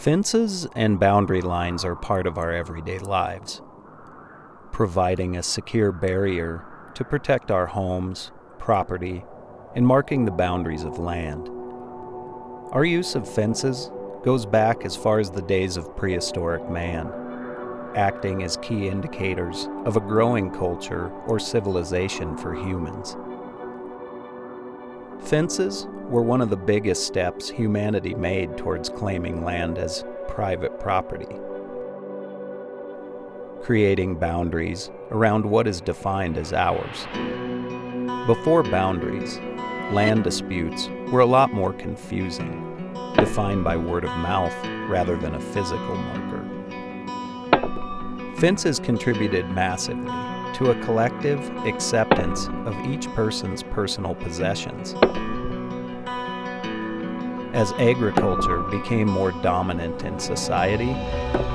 Fences and boundary lines are part of our everyday lives, providing a secure barrier to protect our homes, property, and marking the boundaries of land. Our use of fences goes back as far as the days of prehistoric man, acting as key indicators of a growing culture or civilization for humans. Fences were one of the biggest steps humanity made towards claiming land as private property, creating boundaries around what is defined as ours. Before boundaries, land disputes were a lot more confusing, defined by word of mouth rather than a physical marker. Fences contributed massively to a collective acceptance of each person's personal possessions. As agriculture became more dominant in society,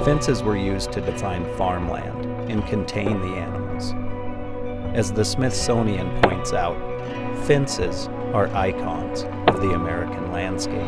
fences were used to define farmland and contain the animals. As the Smithsonian points out, fences are icons of the American landscape.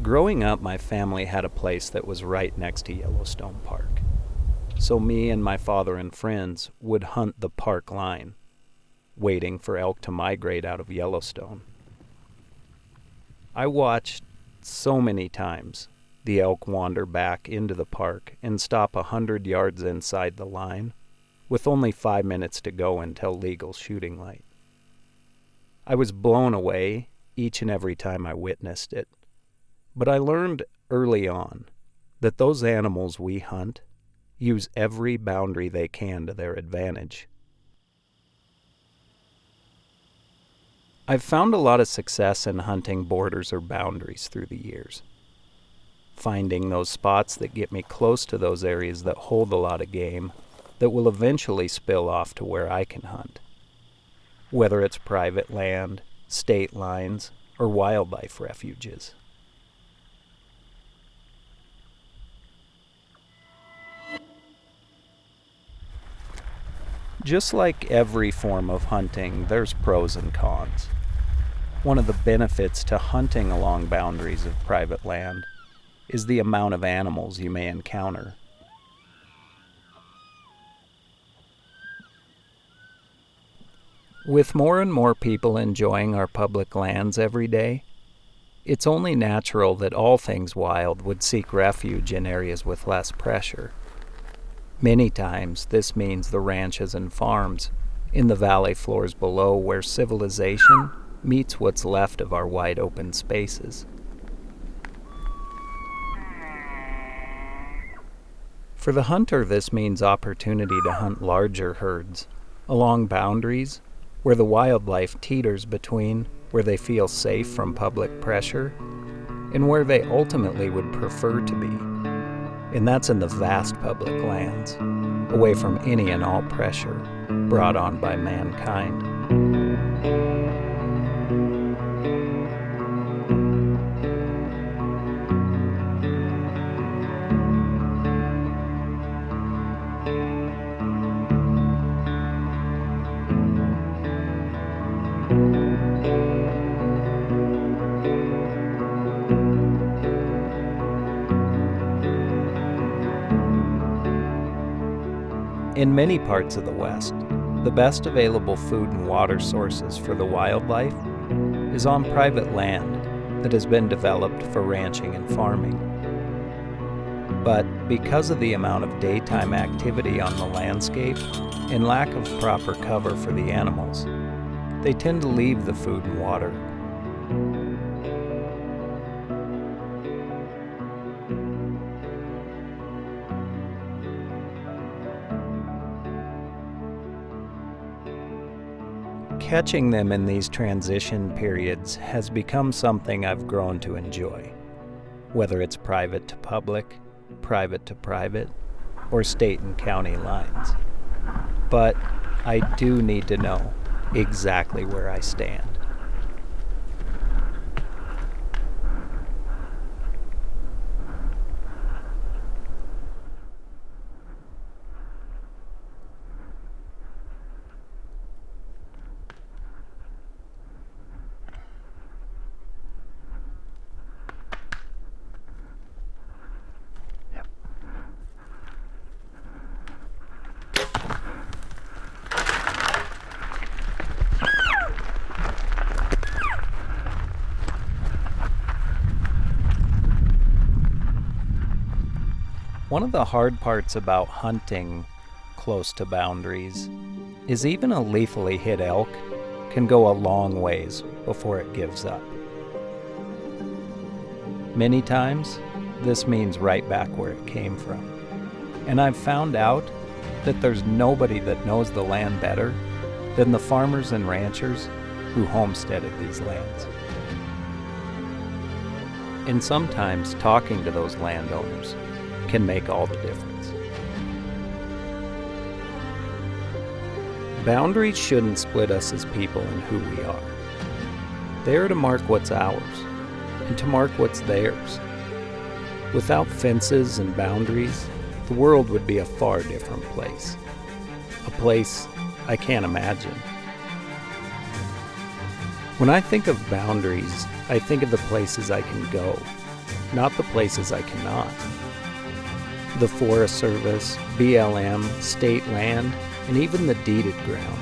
Growing up, my family had a place that was right next to Yellowstone Park. So me and my father and friends would hunt the park line, waiting for elk to migrate out of Yellowstone. I watched so many times the elk wander back into the park and stop 100 yards inside the line, with only 5 minutes to go until legal shooting light. I was blown away each and every time I witnessed it. But I learned early on that those animals we hunt use every boundary they can to their advantage. I've found a lot of success in hunting borders or boundaries through the years, finding those spots that get me close to those areas that hold a lot of game that will eventually spill off to where I can hunt, whether it's private land, state lines, or wildlife refuges. Just like every form of hunting, there's pros and cons. One of the benefits to hunting along boundaries of private land is the amount of animals you may encounter. With more and more people enjoying our public lands every day, it's only natural that all things wild would seek refuge in areas with less pressure. Many times, this means the ranches and farms in the valley floors below where civilization meets what's left of our wide open spaces. For the hunter, this means opportunity to hunt larger herds along boundaries where the wildlife teeters between where they feel safe from public pressure and where they ultimately would prefer to be. And that's in the vast public lands, away from any and all pressure brought on by mankind. In many parts of the West, the best available food and water sources for the wildlife is on private land that has been developed for ranching and farming. But because of the amount of daytime activity on the landscape and lack of proper cover for the animals, they tend to leave the food and water. Catching them in these transition periods has become something I've grown to enjoy, whether it's private to public, private to private, or state and county lines. But I do need to know exactly where I stand. One of the hard parts about hunting close to boundaries is even a lethally hit elk can go a long ways before it gives up. Many times, this means right back where it came from. And I've found out that there's nobody that knows the land better than the farmers and ranchers who homesteaded these lands. And sometimes talking to those landowners can make all the difference. Boundaries shouldn't split us as people in who we are. They are to mark what's ours and to mark what's theirs. Without fences and boundaries, the world would be a far different place. A place I can't imagine. When I think of boundaries, I think of the places I can go, not the places I cannot. The Forest Service, BLM, state land, and even the deeded ground.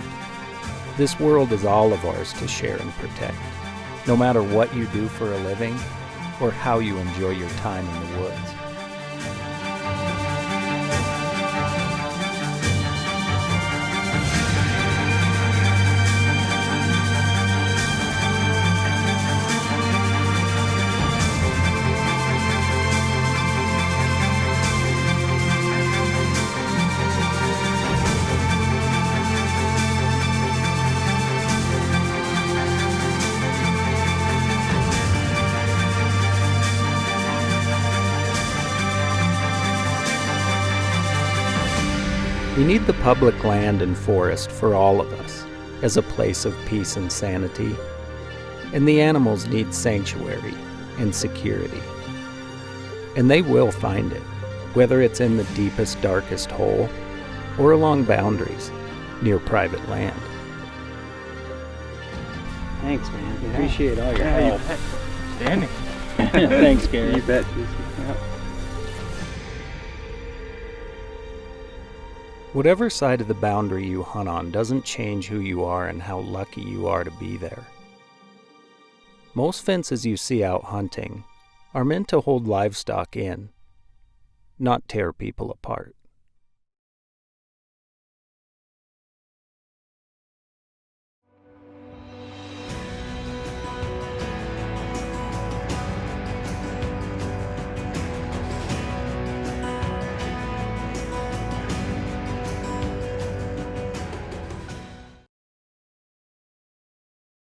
This world is all of ours to share and protect, no matter what you do for a living or how you enjoy your time in the woods. We need the public land and forest for all of us, as a place of peace and sanity, and the animals need sanctuary and security. And they will find it, whether it's in the deepest, darkest hole, or along boundaries, near private land. Thanks, man. Yeah. Appreciate all your help. Standing. Thanks, Gary. You bet, Jason. Yeah. Whatever side of the boundary you hunt on doesn't change who you are and how lucky you are to be there. Most fences you see out hunting are meant to hold livestock in, not tear people apart.